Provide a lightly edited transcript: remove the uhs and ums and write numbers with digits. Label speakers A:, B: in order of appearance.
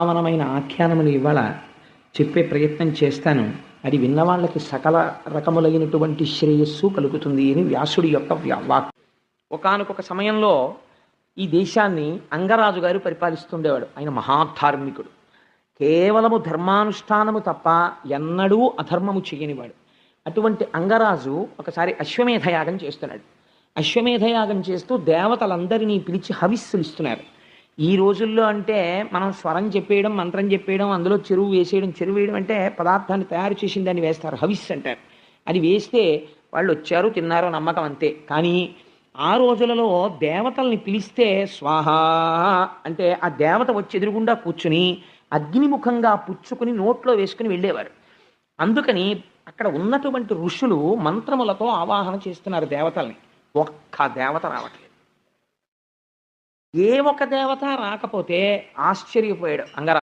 A: పావనమైన ఆఖ్యానములు ఇవాళ చెప్పే ప్రయత్నం చేస్తాను. అది విన్నవాళ్ళకి సకల రకములైనటువంటి శ్రేయస్సు కలుగుతుంది అని వ్యాసుడి యొక్క వాక్. ఒకానొక సమయంలో ఈ దేశాన్ని అంగరాజు గారు పరిపాలిస్తుండేవాడు. ఆయన మహాధార్మికుడు. కేవలము ధర్మానుష్ఠానము తప్ప ఎన్నడూ అధర్మము చేయనివాడు. అటువంటి అంగరాజు ఒకసారి అశ్వమేధయాగం చేస్తున్నాడు. అశ్వమేధయాగం చేస్తూ దేవతలందరినీ పిలిచి హవిస్సులు ఇస్తున్నారు. ఈ రోజుల్లో అంటే మనం స్వరం చెప్పేయడం, మంత్రం చెప్పేయడం, అందులో చెరువు వేయడం అంటే పదార్థాన్ని తయారు చేసిన దాన్ని వేస్తారు, హవిస్ అంటారు. అది వేస్తే వాళ్ళు వచ్చారు, తిన్నారో నమ్మకం అంతే. కానీ ఆ రోజులలో దేవతల్ని పిలిస్తే స్వాహ అంటే ఆ దేవత వచ్చి ఎదురుగుండా కూర్చుని అగ్నిముఖంగా పుచ్చుకుని నోట్లో వేసుకుని వెళ్ళేవారు. అందుకని అక్కడ ఉన్నటువంటి ఋషులు మంత్రములతో ఆవాహన చేస్తున్నారు దేవతల్ని. ఒక్క దేవత రావట్లేదు. ఏ ఒక్క దేవత రాకపోతే ఆశ్చర్యపోయాడు అంగరాజు.